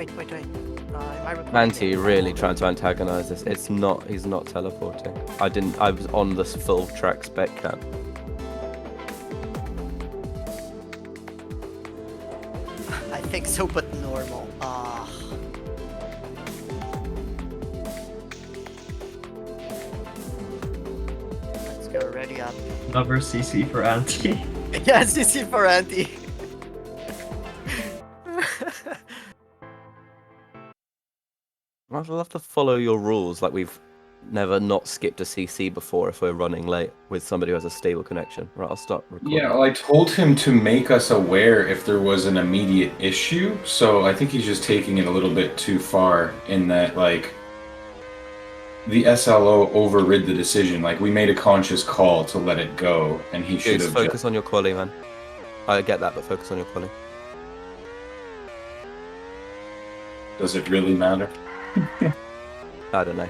Wait. Am I recording? Anti really trying to antagonize this. He's not teleporting. I was on this full track spec cam. I think so, but normal. Let's go. Ready up. Another CC for Anti. Yeah, CC for Anti. I'd love to follow your rules, like we've never not skipped a CC before if we're running late with somebody who has a stable connection. Right, I'll start recording. Yeah, well, I told him to make us aware if there was an immediate issue, so I think he's just taking it a little bit too far in that, like, the SLO overrid the decision. Like, we made a conscious call to let it go, and he should have focus on your quali, man. I get that, but focus on your quali. Does it really matter? I don't know.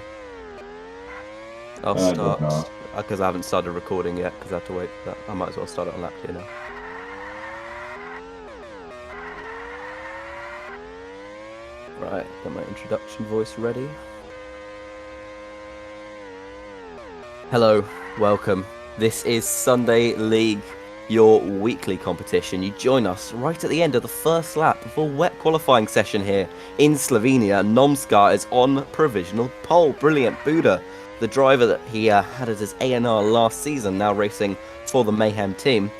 I'll I don't start know. because I haven't started recording yet because I have to wait for that. I might as well start it on laptop now. Right, got my introduction voice ready. Hello, welcome. This is Sunday League, your weekly competition. You join us right at the end of the first lap of a wet qualifying session here in Slovenia. Nomskar is on provisional pole. Brilliant. Buda, the driver that he had as his ANR last season, now racing for the Mayhem team.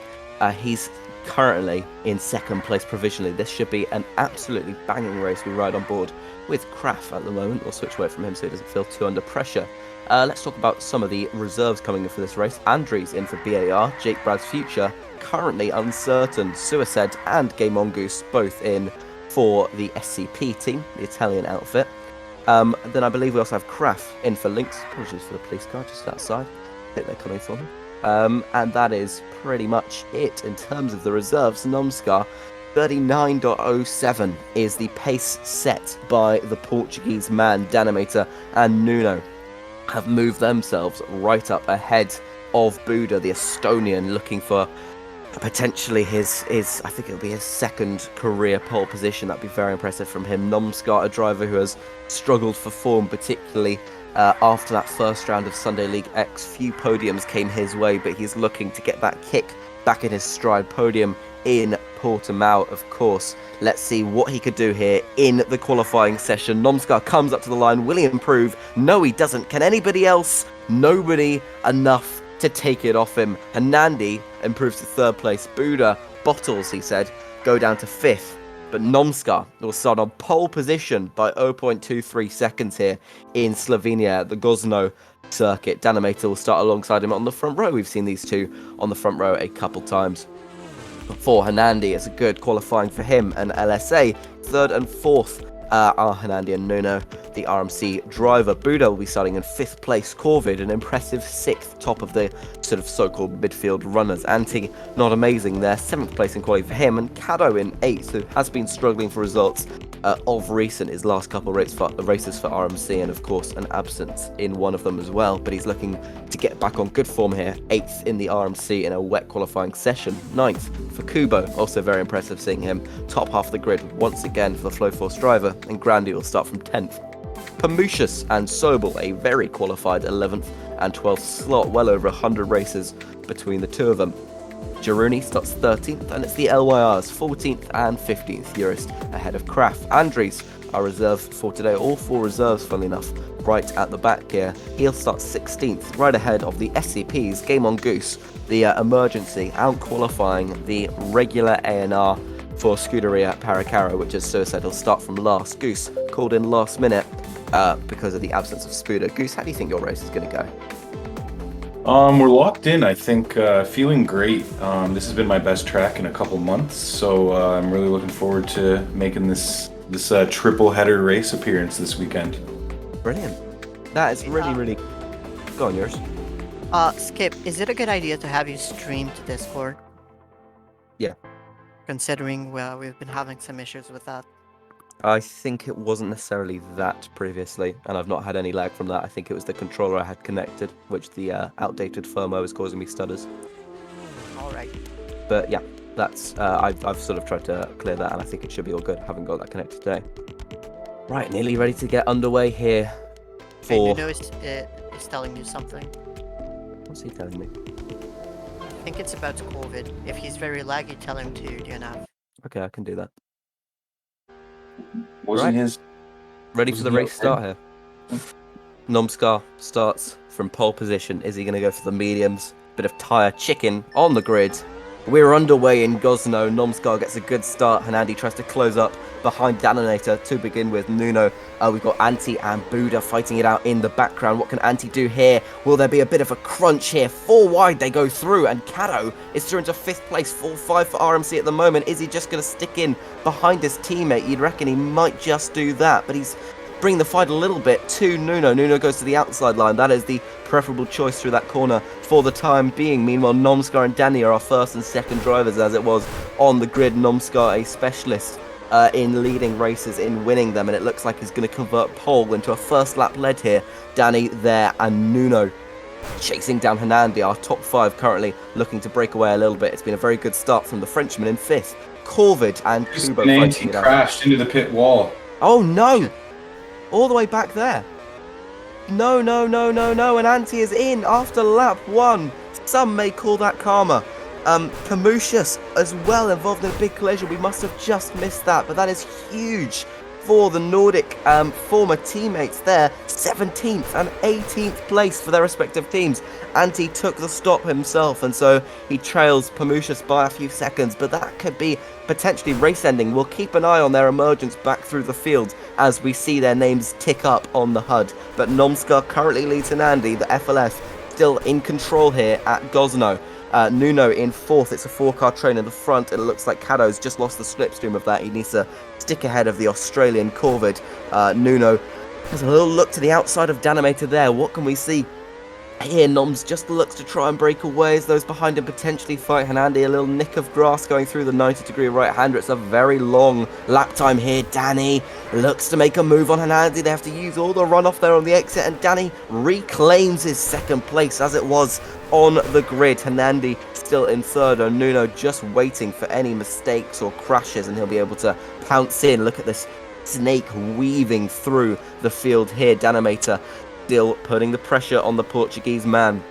He's currently in second place provisionally. This should be an absolutely banging race we ride on board with Kraft at the moment. We'll switch away from him so he doesn't feel too under pressure. Let's talk about some of the reserves coming in for this race. Andries in for BAR, Jake Brad's Future, currently uncertain, Suicide and Game Mongoose both in for the SCP team, the Italian outfit. Then I believe we also have Kraft in for Lynx. Apologies for the police car just outside. I think they're coming for me. And that is pretty much it in terms of the reserves. Nomskar 39.07 is the pace set by the Portuguese man Danimator and Nuno. Have moved themselves right up ahead of Buda, the Estonian, looking for potentially his I think it'll be his second career pole position. That'd be very impressive from him. Nomskar, a driver who has struggled for form, particularly after that first round of Sunday League X. Few podiums came his way, but he's looking to get that kick back in his stride. Podium in Portimao, of course. Let's see what he could do here in the qualifying session. Nomskar comes up to the line. Will he improve? No, he doesn't. Can anybody else? Nobody enough to take it off him. Hanandi improves to third place. Buda, Bottles, he said, go down to fifth. But Nomskar will start on pole position by 0.23 seconds here in Slovenia at the Gozdno circuit. Danimator will start alongside him on the front row. We've seen these two on the front row a couple times. For Hanandi, it's a good qualifying for him and LSA. Third and fourth are Hanandi and Nuno, the RMC driver. Buda will be starting in fifth place. Corvid, an impressive sixth, top of the sort of so-called midfield runners. Anti, not amazing there, seventh place in quality for him. And Kado in eighth, who has been struggling for results of recent, his last couple races for RMC, and of course an absence in one of them as well. But he's looking to get back on good form here. Eighth in the RMC in a wet qualifying session. Ninth for Kubo, also very impressive seeing him top half of the grid once again for the Flow Force driver. And Grandi will start from 10th. Pamucius and Sobel, a very qualified 11th and 12th slot, well over 100 races between the two of them. Jaruni starts 13th, and it's the LYRs 14th and 15th Eurist ahead of Kraft. Andries are reserved for today, all four reserves, funnily enough, right at the back here. He'll start 16th, right ahead of the SCPs, Game on Goose, the emergency, out-qualifying the regular ANR for Scuderia Paracaro, which is Suicide. He'll start from last. Goose called in last minute because of the absence of Spuda. Goose, how do you think your race is going to go? We're locked in, I think, feeling great. This has been my best track in a couple months, so I'm really looking forward to making this triple header race appearance this weekend. Brilliant. That is really... Go on, yours. Skip, is it a good idea to have you stream to Discord? Yeah. Considering we've been having some issues with that. I think it wasn't necessarily that previously, and I've not had any lag from that. I think it was the controller I had connected, which the outdated firmware was causing me stutters. Alright. But yeah, that's I've sort of tried to clear that, and I think it should be all good. Haven't got that connected today. Right, nearly ready to get underway here. Okay, For Nuno is telling you something. what's he telling me? I think it's about COVID. If he's very laggy, tell him to DNF. Okay, I can do that. Wasn't Right. his Ready for wasn't the he race okay? start here. Nomskar starts from pole position. Is he going to go for the mediums? Bit of tyre chicken on the grid. We're underway in Gozdno. Nomskar gets a good start. Hanandi tries to close up behind Daninator to begin with. Nuno, we've got Anti and Buddha fighting it out in the background. What can Anti do here? Will there be a bit of a crunch here? 4 wide they go through, and Cato is through into 5th place. 4-5 for RMC at the moment. Is he just going to stick in behind his teammate? You'd reckon he might just do that, but he's bring the fight a little bit to Nuno. Nuno goes to the outside line. That is the preferable choice through that corner for the time being. Meanwhile, Nomskar and Danny are our first and second drivers, as it was on the grid. Nomskar, a specialist in leading races, in winning them, and it looks like he's going to convert pole into a first lap lead here. Danny there, and Nuno chasing down Hanandi, our top 5 currently looking to break away a little bit. It's been a very good start from the Frenchman in 5th. Corvid and Kubo Nancy fighting it out. crashed into the pit wall. Oh no! All the way back there. No, no, no, no, no. And Anti is in after lap 1. Some may call that karma. Pamucius as well involved in a big collision. We must have just missed that, but that is huge for the Nordic former teammates there. 17th and 18th place for their respective teams. Anti took the stop himself, and so he trails Pamucius by a few seconds, but that could be potentially race ending. We'll keep an eye on their emergence back through the field as we see their names tick up on the HUD. But Nomskar currently leads Anandi, the FLF, still in control here at Gozdno. Nuno in 4th. It's a 4-car train in the front. It looks like Cato's just lost the slipstream of that. He needs to stick ahead of the Australian Corvid. Nuno has a little look to the outside of Danimator there. What can we see? Here, Noms just looks to try and break away as those behind him potentially fight Hanandi. A little nick of grass going through the 90-degree right-hander. It's a very long lap time here. Danny looks to make a move on Hanandi. They have to use all the runoff there on the exit, and Danny reclaims his 2nd place as it was on the grid. Hanandi still in 3rd, and Nuno just waiting for any mistakes or crashes, and he'll be able to pounce in. Look at this snake weaving through the field here. Danimator still putting the pressure on the Portuguese man.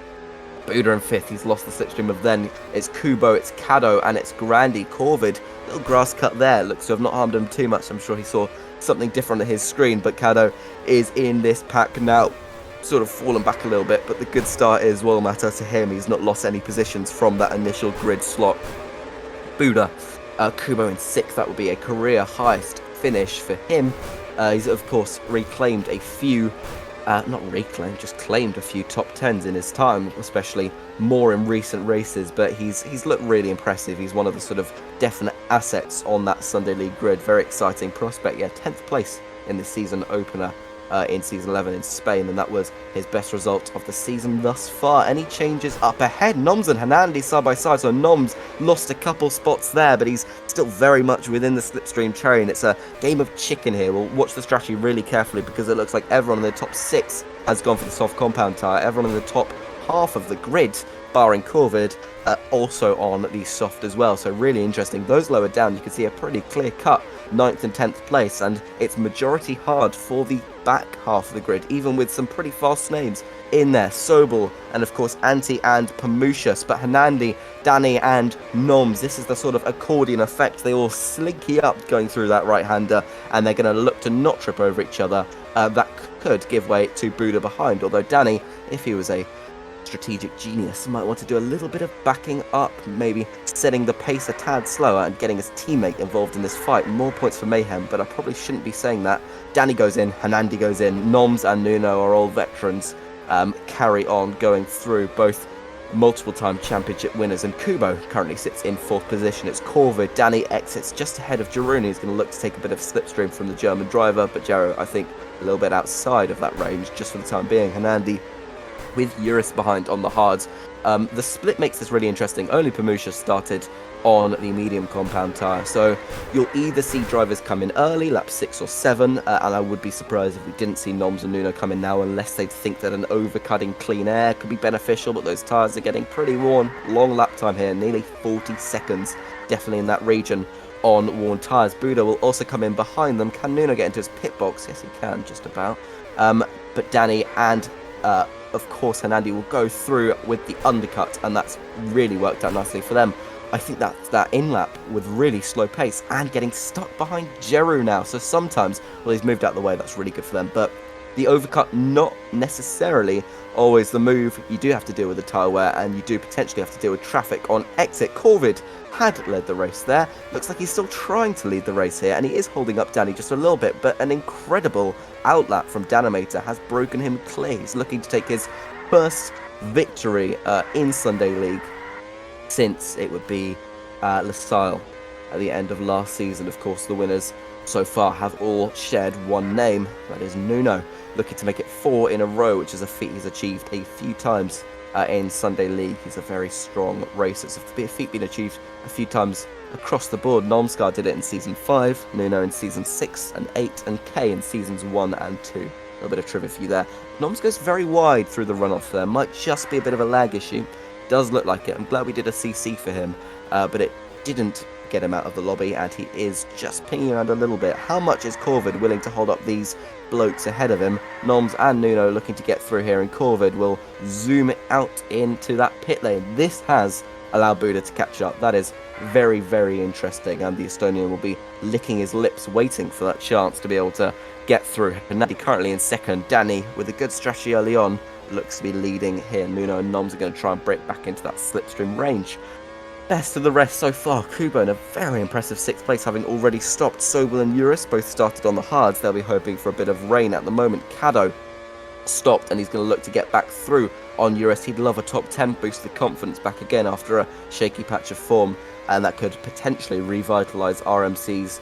Buddha in 5th, he's lost the slipstream of then. It's Kubo, it's Cado, and it's Grandi. Corvid, little grass cut there, looks to have not harmed him too much. I'm sure he saw something different at his screen, but Cado is in this pack now. Sort of fallen back a little bit, but the good start is well matter to him. He's not lost any positions from that initial grid slot. Buddha, Kubo in 6th, that would be a career highest finish for him. He's of course reclaimed a few not reclaimed, just claimed a few top 10s in his time, especially more in recent races, but he's looked really impressive. He's one of the sort of definite assets on that Sunday League grid. Very exciting prospect. Yeah, 10th place in the season opener in season 11 in Spain, and that was his best result of the season thus far. Any changes up ahead? Noms and Hanandi side by side, so Noms lost a couple spots there, but he's still very much within the slipstream train. It's a game of chicken here. We'll watch the strategy really carefully because it looks like everyone in the top 6 has gone for the soft compound tyre. Everyone in the top half of the grid, barring Corvid, also on the soft as well, so really interesting. Those lower down, you can see a pretty clear cut 9th and 10th place, and it's majority hard for the back half of the grid, even with some pretty fast names in there. Sobel, and of course Anti and Pamucius, but Hanandi, Danny and Noms, this is the sort of accordion effect. They all slinky up going through that right-hander, and they're going to look to not trip over each other. That could give way to Buddha behind, although Danny, if he was a strategic genius, might want to do a little bit of backing up, maybe setting the pace a tad slower and getting his teammate involved in this fight. More points for Mayhem, but I probably shouldn't be saying that. Danny goes in, Hanandi goes in, Noms and Nuno are all veterans, carry on going through, both multiple-time championship winners, and Kubo currently sits in 4th position. It's Corvid. Danny exits just ahead of Girouni. He's going to look to take a bit of slipstream from the German driver, but Jaro, I think, a little bit outside of that range just for the time being. Hanandi with Eurus behind on the hards. The split makes this really interesting. Only Pamucius started on the medium compound tyre, so you'll either see drivers come in early, lap 6 or 7, and I would be surprised if we didn't see Noms and Nuno come in now, unless they think that an overcutting clean air could be beneficial, but those tyres are getting pretty worn. Long lap time here, nearly 40 seconds, definitely in that region on worn tyres. Buda will also come in behind them. Can Nuno get into his pit box? Yes, he can, just about. But Danny and, of course, Hernandi will go through with the undercut, and that's really worked out nicely for them. I think that in-lap with really slow pace and getting stuck behind Jeru now. So sometimes, well, he's moved out of the way, that's really good for them. But the overcut, not necessarily always the move. You do have to deal with the tyre wear, and you do potentially have to deal with traffic on exit. Corvid had led the race there. Looks like he's still trying to lead the race here, and he is holding up Danny just a little bit, but an incredible outlap from Danimator has broken him clear. He's looking to take his first victory in Sunday League since it would be LaSalle at the end of last season. Of course, the winners so far have all shared one name, that is Nuno, looking to make it 4 in a row, which is a feat he's achieved a few times in Sunday League. He's a very strong racer. It's a feat been achieved a few times across the board. Nomskar did it in Season 5, Nuno in Season 6 and 8, and Kay in Seasons 1 and 2. A little bit of trivia for you there. Noms goes very wide through the runoff there. Might just be a bit of a lag issue. Does look like it. I'm glad we did a CC for him, but it didn't get him out of the lobby, and he is just pinging around a little bit. How much is Corvid willing to hold up these blokes ahead of him? Noms and Nuno looking to get through here, and Corvid will zoom out into that pit lane. This has allowed Buda to catch up. That is very, very interesting, and the Estonian will be licking his lips waiting for that chance to be able to get through. Hernandi currently in second. Danny, with a good strategy early on, looks to be leading here. Nuno and Noms are going to try and break back into that slipstream range. Best of the rest so far, Kubo in a very impressive 6th place, having already stopped. Sobel and Eurus both started on the hards. They'll be hoping for a bit of rain at the moment. Caddo stopped, and he's going to look to get back through on Eurus. He'd love a top 10, boost the confidence back again after a shaky patch of form, and that could potentially revitalise RMC's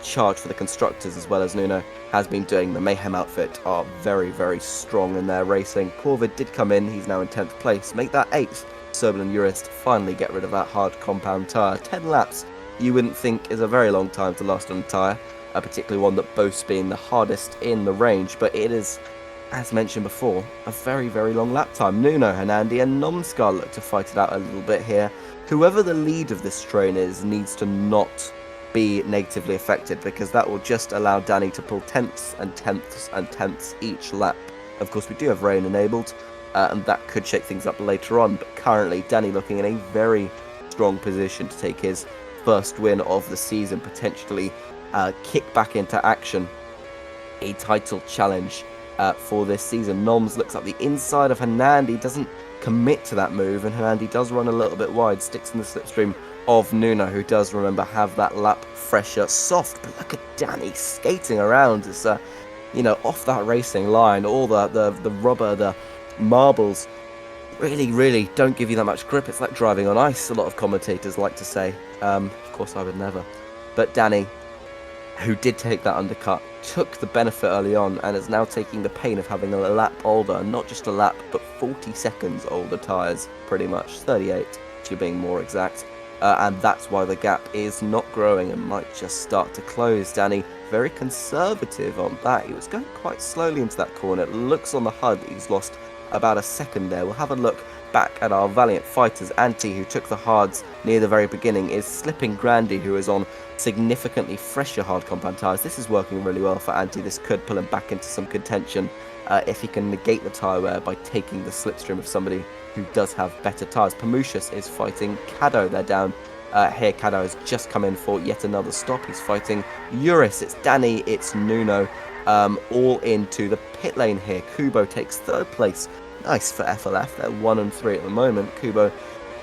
charge for the constructors, as well as Nuno has been doing. The Mayhem outfit are very, very strong in their racing. Corvid did come in. He's now in 10th place. Make that 8th. Sobel and Eurus finally get rid of that hard compound tyre. 10 laps, you wouldn't think is a very long time to last on a tyre, particularly one that boasts being the hardest in the range, but it is, as mentioned before, a very, very long lap time. Nuno, Hernandi and Nomskar look to fight it out a little bit here. Whoever the lead of this train is needs to not be negatively affected, because that will just allow Danny to pull 10ths and 10ths and 10ths each lap. Of course, we do have rain enabled, and that could shake things up later on, but currently Danny looking in a very strong position to take his first win of the season, potentially kick back into action a title challenge for this season. Noms looks up the inside of Hernandi, doesn't commit to that move, and Hernandi does run a little bit wide, sticks in the slipstream of Nuno, who does, remember, have that lap fresher soft. But look at Danny skating around. It's off that racing line, all the rubber, the marbles really don't give you that much grip. It's like driving on ice, a lot of commentators like to say. Of course I would never. But Danny, who did take that undercut, took the benefit early on and is now taking the pain of having a lap older, not just a lap, but 40 seconds older tyres, pretty much, 38 to being more exact. And that's why the gap is not growing and might just start to close. Danny, very conservative on that. He was going quite slowly into that corner. It looks on the HUD that he's lost about a second there. We'll have a look back at our valiant fighters. Antti, who took the hards near the very beginning, is slipping Grandy, who is on significantly fresher hard compound tyres. This is working really well for Antti. This could pull him back into some contention if he can negate the tyre wear by taking the slipstream of somebody who does have better tyres. Pamushas is fighting Caddo. They're down here. Caddo has just come in for yet another stop. He's fighting Eurus. It's Danny. It's Nuno. All into the pit lane here. Kubo takes 3rd place. Nice for FLF. They're 1 and 3 at the moment. Kubo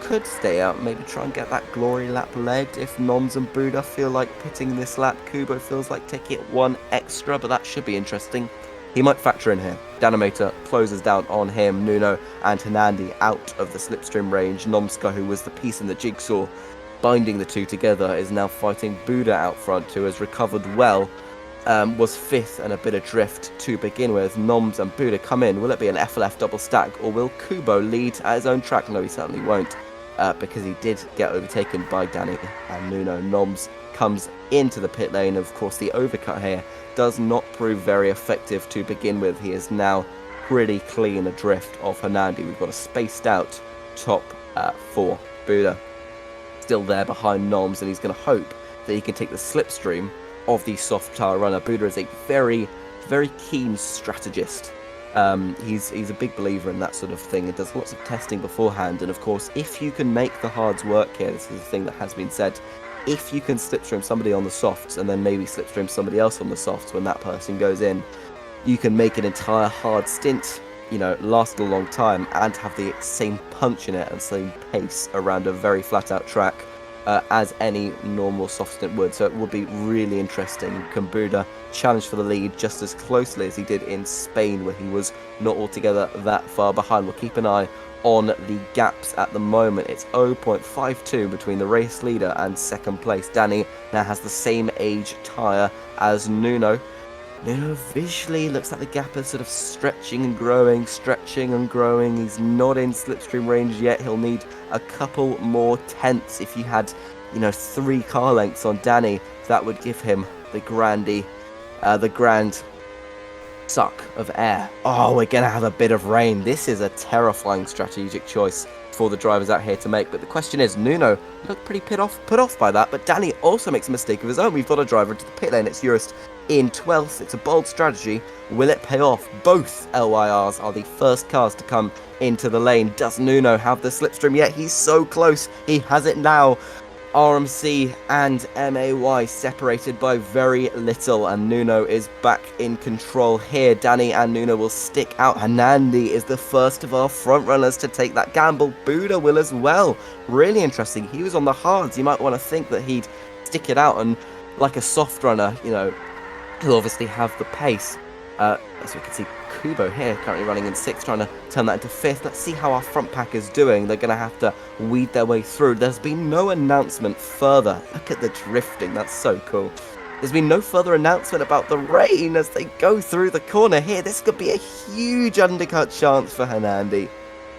could stay out, maybe try and get that glory lap legged if Noms and Buda feel like pitting this lap. Kubo feels like taking it 1 extra, but that should be interesting. He might factor in here. Danimator closes down on him. Nuno and Hernandi out of the slipstream range. Nomska, who was the piece in the jigsaw binding the two together, is now fighting Buda out front, who has recovered well. Was 5th and a bit of drift to begin with. Noms and Buda come in. Will it be an FLF double stack, or will Kubo lead at his own track? No, he certainly won't, because he did get overtaken by Danny and Nuno. Noms comes into the pit lane. Of course, the overcut here does not prove very effective to begin with. He is now pretty clean adrift of Hernandi. We've got a spaced out top 4. Buda still there behind Noms, and he's going to hope that he can take the slipstream of the soft tyre runner. Buda is a very, very keen strategist. He's a big believer in that sort of thing and does lots of testing beforehand. And of course, if you can make the hards work here, this is a thing that has been said, if you can slipstream somebody on the softs and then maybe slipstream somebody else on the softs when that person goes in, you can make an entire hard stint, last a long time and have the same punch in it and same pace around a very flat out track as any normal soft stint would. So it would be really interesting. Can Buda challenge for the lead just as closely as he did in Spain, where he was not altogether that far behind? We'll keep an eye on the gaps at the moment. It's 0.52 between the race leader and second place. Danny now has the same age tyre as Nuno. Nuno visually looks like the gap is sort of stretching and growing. He's not in slipstream range yet. He'll need a couple more tenths. If you had, 3 car lengths on Danny, that would give him the grand suck of air. Oh, we're going to have a bit of rain. This is a terrifying strategic choice for the drivers out here to make. But the question is, Nuno looked pretty put off by that, but Danny also makes a mistake of his own. We've got a driver into the pit lane. It's Eurist in 12th. It's a bold strategy. Will it pay off? Both LYRs are the first cars to come into the lane. Does Nuno have the slipstream yet? He's so close. He has it now. RMC and MAY separated by very little, and Nuno is back in control here. Danny and Nuno will stick out. Hernandi is the first of our front runners to take that gamble. Buda will as well. Really interesting. He was on the hards. You might want to think that he'd stick it out, and like a soft runner, he'll obviously have the pace. As we can see, Kubo here currently running in 6th, trying to turn that into 5th. Let's see how our front pack is doing. They're going to have to weed their way through. There's been no announcement further. Look at the drifting. That's so cool. There's been no further announcement about the rain as they go through the corner here. This could be a huge undercut chance for Hernandi.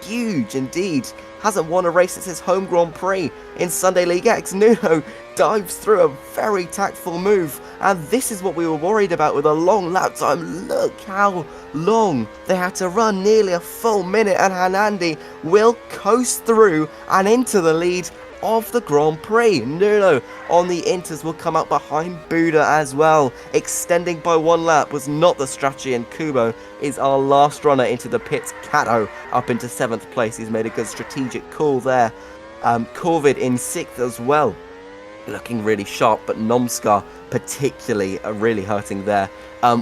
Huge indeed. Hasn't won a race since his home Grand Prix in Sunday League X. Nuno dives through a very tactful move, and this is what we were worried about with a long lap time. Look how long they had to run, nearly a full minute, and Hernandi will coast through and into the lead of the Grand Prix. Nuno on the inters will come up behind Buda as well. Extending by 1 lap was not the strategy, and Kubo is our last runner into the pits. Kato up into 7th place. He's made a good strategic call there. Corvid in 6th as well, looking really sharp, but Nomskar particularly really hurting there.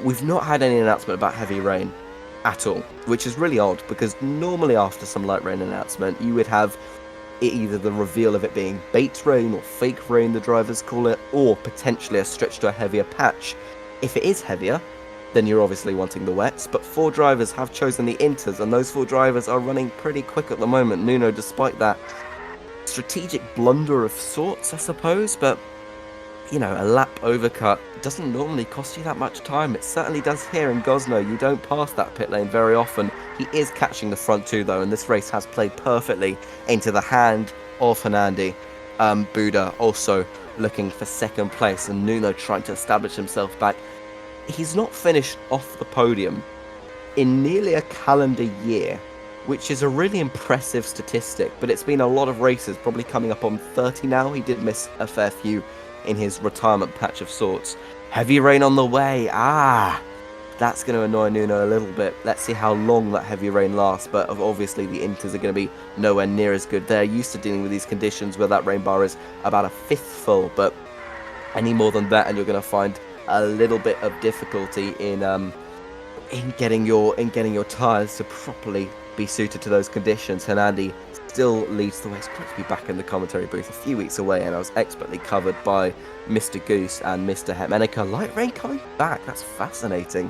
We've not had any announcement about heavy rain at all, which is really odd, because normally after some light rain announcement you would have either the reveal of it being bait rain or fake rain, the drivers call it, or potentially a stretch to a heavier patch. If it is heavier, then you're obviously wanting the wets, but 4 drivers have chosen the inters, and those 4 drivers are running pretty quick at the moment. Nuno, despite that strategic blunder of sorts, I suppose, but a lap overcut doesn't normally cost you that much time. It certainly does here in Gozdno. You don't pass that pit lane very often. He is catching the front 2 though, and this race has played perfectly into the hand of Hernandi. Buda also looking for 2nd place, and Nuno trying to establish himself back. He's not finished off the podium in nearly a calendar year, which is a really impressive statistic, but it's been a lot of races, probably coming up on 30 now. He did miss a fair few in his retirement patch of sorts. Heavy rain on the way. That's going to annoy Nuno a little bit. Let's see how long that heavy rain lasts, but obviously the inters are going to be nowhere near as good. They're used to dealing with these conditions where that rain bar is about a 5th full, but any more than that and you're going to find a little bit of difficulty in getting your tyres to properly be suited to those conditions. Hernandi still leads the way. It's great to be back in the commentary booth a few weeks away, and I was expertly covered by Mr. Goose and Mr. Hetmenica. Light rain coming back, that's fascinating.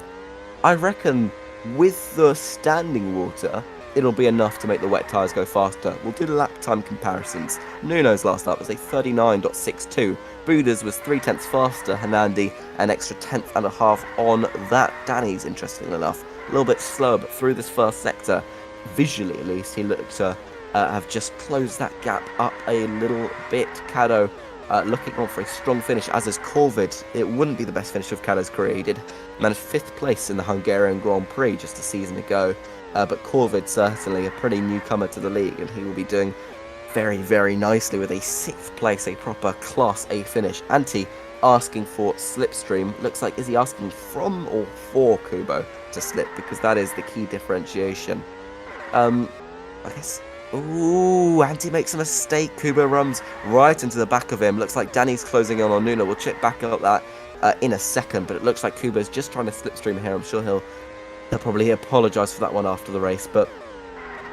I reckon with the standing water, it'll be enough to make the wet tyres go faster. We'll do the lap time comparisons. Nuno's last lap was a 39.62. Buda's was 3/10 faster. Hernandi an extra 10.5 on that. Danny's, interestingly enough, a little bit slower, but through this first sector, visually at least, he looked to have just closed that gap up a little bit. Kato looking on for a strong finish, as is Corvid. It wouldn't be the best finish of Kato's career. He did manage 5th place in the Hungarian Grand Prix just a season ago, but Corvid certainly a pretty newcomer to the league, and he will be doing very, very nicely with a 6th place, a proper Class A finish. Anti asking for Slipstream. Looks like, is he asking from or for Kubo to slip? Because that is the key differentiation. I guess... Ooh, Anti makes a mistake. Kubo runs right into the back of him. Looks like Danny's closing in on Nuno. We'll check back up that in a second, but it looks like Kubo's just trying to slipstream here. I'm sure he'll probably apologise for that one after the race, but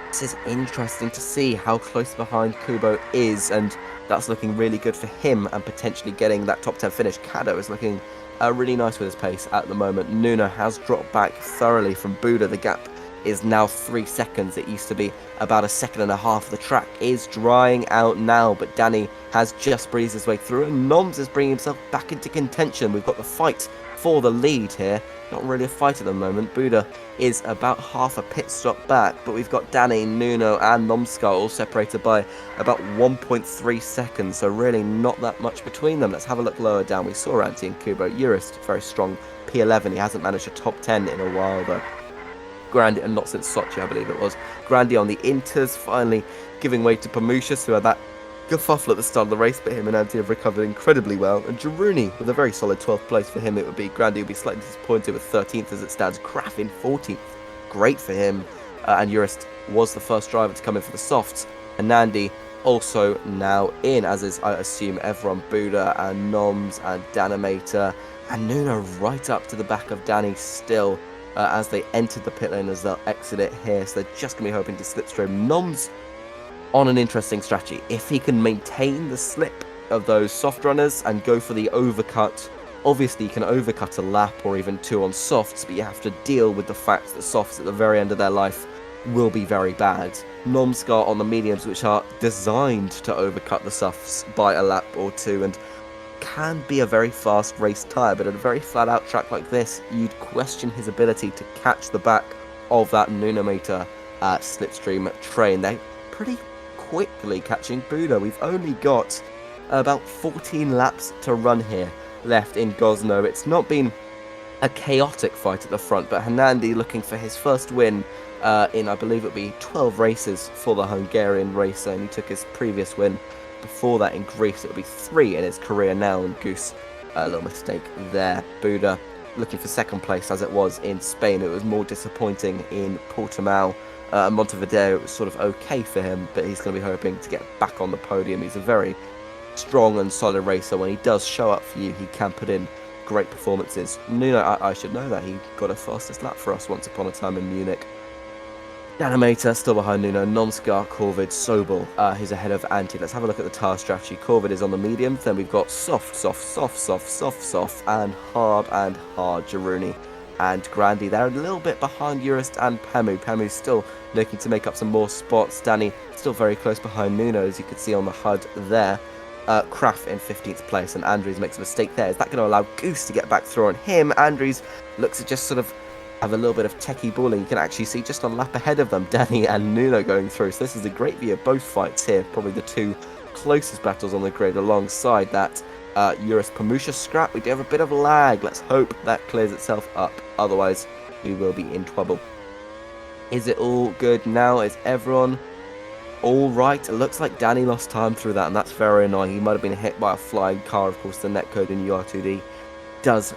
this is interesting to see how close behind Kubo is, and that's looking really good for him and potentially getting that top 10 finish. Kado is looking really nice with his pace at the moment. Nuno has dropped back thoroughly from Buda. The gap is now 3 seconds. It used to be about 1.5 seconds. The track is drying out now, but Danny has just breezed his way through, and Noms is bringing himself back into contention. We've got the fight for the lead here. Not really a fight at the moment. Buda is about half a pit stop back, but we've got Danny, Nuno and Nomskar all separated by about 1.3 seconds, so really not that much between them. Let's have a look lower down. We saw Antti and Kubo. Jurist, very strong P11. He hasn't managed a top 10 in a while though. Grandi, and not since Sochi, I believe it was. Grandi on the Inters, finally giving way to Pamushas, who had that kerfuffle at the start of the race, but him and Antti have recovered incredibly well. And Jaruni with a very solid 12th place for him. It would be Grandi would be slightly disappointed with 13th as it stands. Graf in 14th, great for him. And Jurist was the first driver to come in for the softs. And Nandi also now in, as is, I assume, everyone. Buda and Noms and Danimator and Nuno right up to the back of Danny still. As they entered the pit lane, as they'll exit it here. So they're just going to be hoping to slipstream. Noms on an interesting strategy. If he can maintain the slip of those soft runners and go for the overcut, obviously you can overcut a lap or even 2 on softs, but you have to deal with the fact that softs at the very end of their life will be very bad. Nomskar on the mediums, which are designed to overcut the softs by a lap or 2, and can be a very fast race tyre, but at a very flat out track like this, you'd question his ability to catch the back of that Nunometer slipstream train. They're pretty quickly catching Buda. We've only got about 14 laps to run here left in Gozdno. It's not been a chaotic fight at the front, but Hernandi looking for his first win in, I believe it would be 12 races for the Hungarian racer, and he took his previous win before that in Greece. It would be 3 in his career now, and Goose, a little mistake there. Buda looking for second place as it was in Spain. It was more disappointing in Portimao. Montevideo, it was sort of okay for him, but he's going to be hoping to get back on the podium. He's a very strong and solid racer. When he does show up for you, he can put in great performances. Nuno, I should know that. He got a fastest lap for us once upon a time in Munich. Danimator still behind Nuno, Nomskar, Corvid, Sobel, who's ahead of Antti. Let's have a look at the tyre strategy. Corvid is on the medium, then we've got soft, and hard Jaruni and Grandi. They're a little bit behind Jurist and Pemu. Pemu's still looking to make up some more spots. Danny still very close behind Nuno, as you can see on the HUD there. Kraft in 15th place, and Andrews makes a mistake there. Is that going to allow Goose to get back through on him? Andrews looks to just sort of have a little bit of techie balling. You can actually see just a lap ahead of them, Danny and Nuno going through. So this is a great view of both fights here. Probably the 2 closest battles on the grid alongside that Eurus Pamusha scrap. We do have a bit of lag. Let's hope that clears itself up. Otherwise, we will be in trouble. Is it all good now? Is everyone all right? It looks like Danny lost time through that, and that's very annoying. He might have been hit by a flying car. Of course, the netcode in UR2D does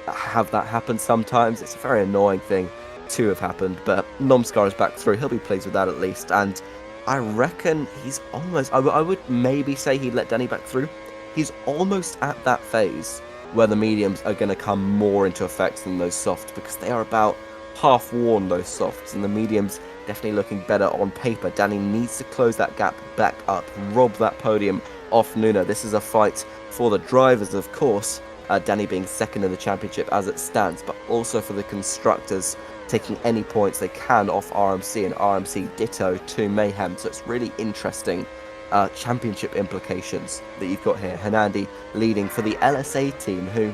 have that happen sometimes. It's a very annoying thing to have happened, but Nomskar is back through. He'll be pleased with that at least, and I reckon he's almost, I would maybe say he'd let Danny back through. He's almost at that phase where the mediums are going to come more into effect than those softs, because they are about half worn, those softs, and the mediums definitely looking better on paper. Danny needs to close that gap back up, rob that podium off Nuno. This is a fight for the drivers, of course, Danny being second in the championship as it stands, but also for the constructors, taking any points they can off RMC, and RMC ditto to Mayhem. So it's really interesting championship implications that you've got here. Hernandi leading for the LSA team, who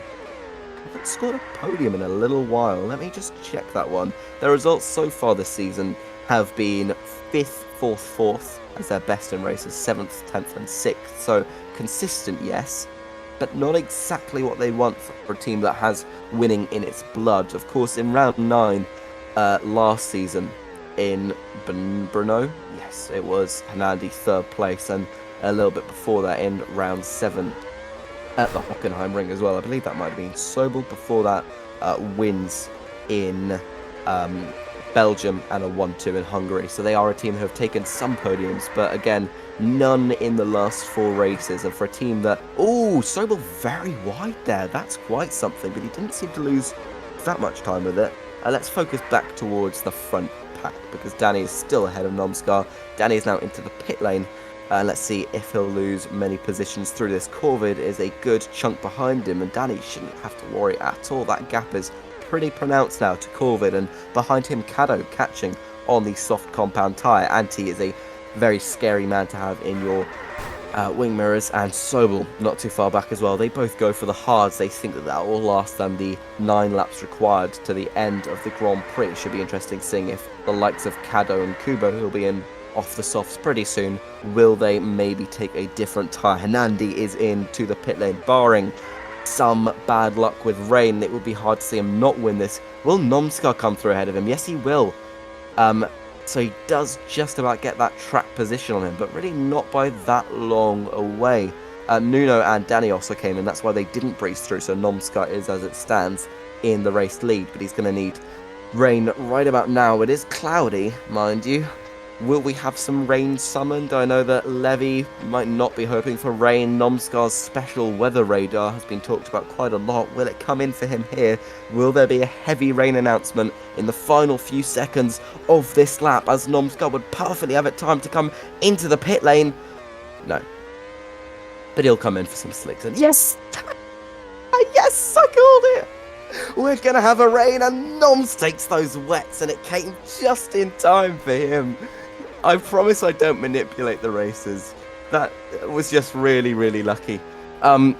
haven't scored a podium in a little while. Let me just check that one. Their results so far this season have been 5th, 4th, 4th as their best in races, 7th, 10th and 6th. So consistent, yes, but not exactly what they want for a team that has winning in its blood. Of course, in round 9 last season, in Brno. Yes, it was Hernandi 3rd place, and a little bit before that in round 7 at the Hockenheim Ring as well. I believe that might have been Sobel. Before that, wins in Belgium and a 1-2 in Hungary. So they are a team who have taken some podiums, but again, none in the last 4 races. And for a team that, Sobel very wide there. That's quite something, but he didn't seem to lose that much time with it. Let's focus back towards the front pack, because Danny is still ahead of Nomskar. Danny is now into the pit lane. Let's see if he'll lose many positions through this. Corvid is a good chunk behind him, and Danny shouldn't have to worry at all. That gap is pretty pronounced now to Corvid, and behind him Caddo catching on the soft compound tyre. Anti is a very scary man to have in your wing mirrors, and Sobel not too far back as well. They both go for the hards. They think that will last them the 9 laps required to the end of the Grand Prix. Should be interesting seeing if the likes of Caddo and Kubo, who will be in off the softs pretty soon, will they maybe take a different tyre. Hernandi is into the pit lane, barring some bad luck with rain. It would be hard to see him not win this. Will Nomskar come through ahead of him? Yes, he will. So he does just about get that track position on him, but really not by that long away. Nuno and Danny also came in. That's why they didn't breeze through. So Nomskar is, as it stands, in the race lead, but he's going to need rain right about now. It is cloudy, mind you. Will we have some rain summoned? I know that Levy might not be hoping for rain. Nomskar's special weather radar has been talked about quite a lot. Will it come in for him here? Will there be a heavy rain announcement in the final few seconds of this lap, as Nomskar would perfectly have it time to come into the pit lane? No. But he'll come in for some slicks. And yes! Yes, I called it! We're going to have a rain, and Noms takes those wets, and it came just in time for him. I promise I don't manipulate the races. That was just really, really lucky. And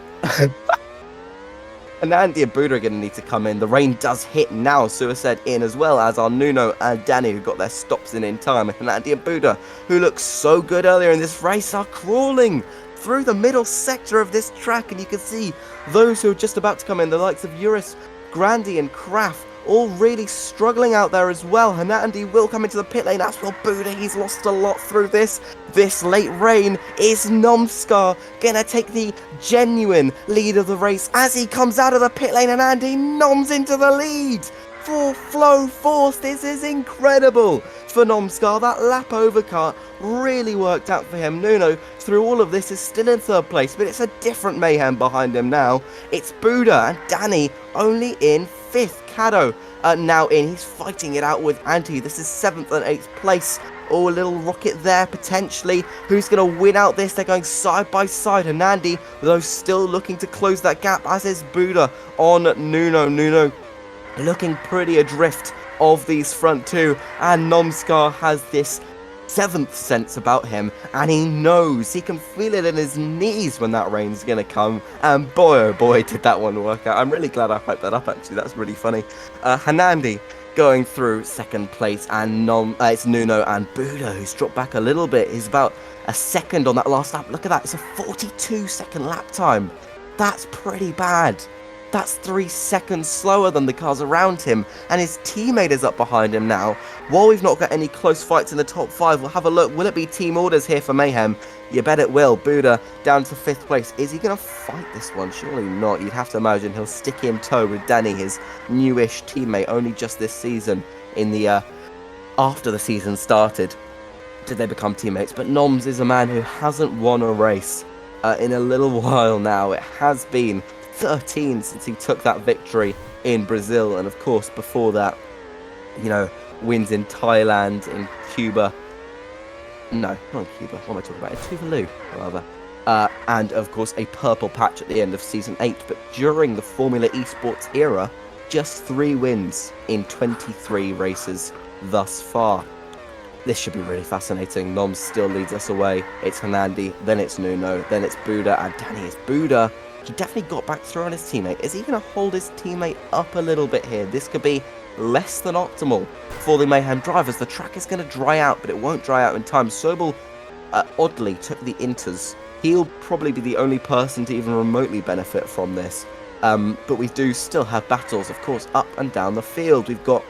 Andy and Buddha are going to need to come in. The rain does hit now. Suicide in as well as our Nuno and Danny, who got their stops in time. And Andy and Buddha, who looked so good earlier in this race, are crawling through the middle sector of this track. And you can see those who are just about to come in, the likes of Uris, Grandy and Kraft, all really struggling out there as well. Hernandi will come into the pit lane. As well Buddha, he's lost a lot through this. This late rain is Nomskar gonna take the genuine lead of the race as he comes out of the pit lane, and Andy noms into the lead. For Flow Force, this is incredible for Nomskar. That lap overcut really worked out for him. Nuno, through all of this, is still in 3rd place, but it's a different mayhem behind him now. It's Buddha and Danny only in 5th. Caddo now in. He's fighting it out with Anti. This is 7th and 8th place. Oh, a little rocket there potentially. Who's going to win out this? They're going side by side. Hernandi, though, still looking to close that gap, as is Buddha on Nuno. Nuno looking pretty adrift of these front two, and Nomskar has this 7th sense about him, and he knows, he can feel it in his knees when that rain's gonna come, and boy oh boy did that one work out. I'm really glad I hyped that up, actually. That's really funny. Hernandi going through 2nd place, and it's Nuno and Buddha who's dropped back a little bit. He's about a second on that last lap. Look at that, it's a 42-second lap time. That's pretty bad. That's 3 seconds slower than the cars around him, and his teammate is up behind him now. While we've not got any close fights in the top 5, we'll have a look. Will it be team orders here for Mayhem? You bet it will. Buddha down to 5th place. Is he going to fight this one? Surely not. You'd have to imagine he'll stick in tow with Danny, his newish teammate, only just this season. In the after the season started, did they become teammates? But Noms is a man who hasn't won a race in a little while now. It has been 13 since he took that victory in Brazil, and of course before that, you know, wins in Thailand, in Cuba, no, not in Cuba, what am I talking about, in Tuvalu rather, and of course a purple patch at the end of season 8. But during the Formula Esports era, just 3 wins in 23 races thus far. This should be really fascinating. Noms still leads us away. It's Hernandi, then it's Nuno, then it's Buddha, and Danny is Buddha. He definitely got back through on his teammate. Is he going to hold his teammate up a little bit here? This could be less than optimal for the Mayhem drivers. The track is going to dry out, but it won't dry out in time. Sobel, oddly, took the inters. He'll probably be the only person to even remotely benefit from this. But we do still have battles, of course, up and down the field. We've got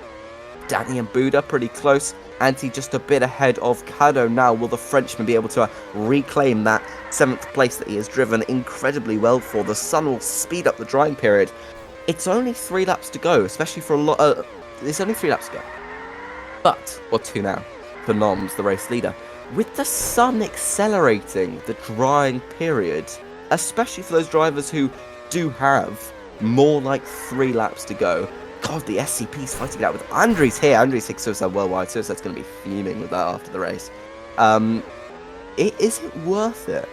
Danny and Buddha pretty close. Anti just a bit ahead of Kado now. Will the Frenchman be able to reclaim that 7th place that he has driven incredibly well for? The sun will speed up the drying period. It's only 3 laps to go, especially for a lot. It's only 3 laps to go. But, or 2 now, for Noms, the race leader. With the sun accelerating the drying period, especially for those drivers who do have more like 3 laps to go. God, the SCP's fighting it out with Andres here. Andres takes Suicide worldwide. Suicide's going to be fuming with that after the race. Is it worth it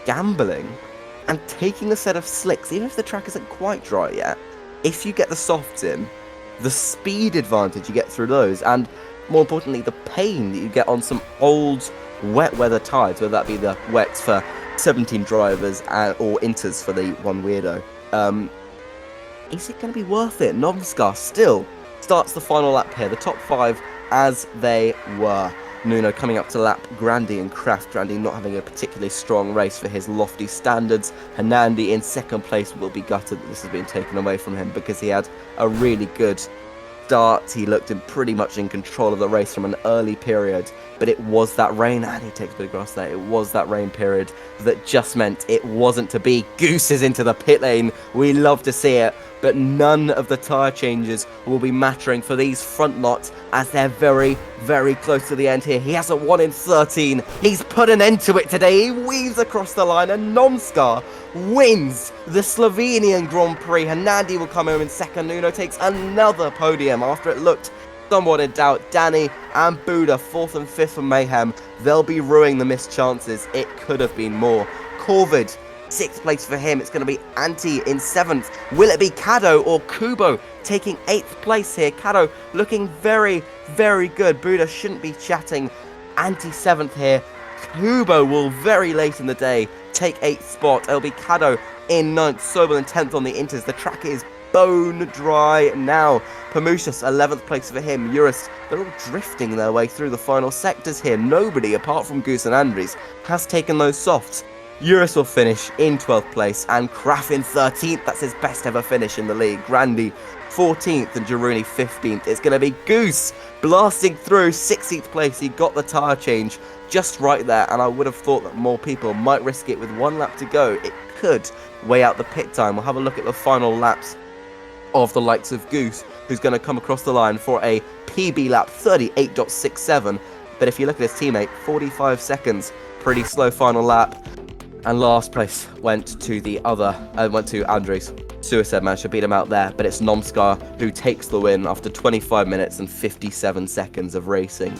gambling and taking a set of slicks, even if the track isn't quite dry yet? If you get the softs in, the speed advantage you get through those, and more importantly, the pain that you get on some old wet weather tyres, whether that be the wets for 17 drivers or inters for the one weirdo. Is it going to be worth it? Nomskar still starts the final lap here. The top 5 as they were. Nuno coming up to lap Grandi and Kraft. Grandi not having a particularly strong race for his lofty standards. Hernandi in 2nd place will be gutted that this has been taken away from him because he had a really good start. He looked pretty much in control of the race from an early period, but it was that rain, and he takes a bit of grass there, it was that rain period that just meant it wasn't to be. Goose is into the pit lane. We love to see it, but none of the tyre changes will be mattering for these front lots as they're very, very close to the end here. He hasn't won in 13. He's put an end to it today. He weaves across the line, and Nomskar wins the Slovenian Grand Prix. Hernandi will come home in 2nd. Nuno takes another podium after it looked somewhat in doubt. Danny and Buda 4th and 5th for Mayhem. They'll be ruining the missed chances. It could have been more. Corvid, 6th place for him. It's going to be Anti in 7th. Will it be Kado or Kubo taking 8th place here? Kado looking very, very good. Buda shouldn't be chatting. Anti 7th here. Kubo will very late in the day take 8th spot. It'll be Kado in 9th. Sobel in 10th on the inters. The track is bone dry now. Pamushas, 11th place for him. Urist, they're all drifting their way through the final sectors here. Nobody, apart from Goose and Andres, has taken those softs. Urist will finish in 12th place, and Kraft in 13th. That's his best ever finish in the league. Grandi 14th and Girouni 15th. It's going to be Goose blasting through 16th place. He got the tyre change just right there, and I would have thought that more people might risk it with 1 lap to go. It could weigh out the pit time. We'll have a look at the final laps of the likes of Goose, who's going to come across the line for a PB lap 38.67. But if you look at his teammate, 45 seconds, pretty slow final lap. And last place went to Andres. Suicide managed to beat him out there, but it's Nomskar who takes the win after 25 minutes and 57 seconds of racing.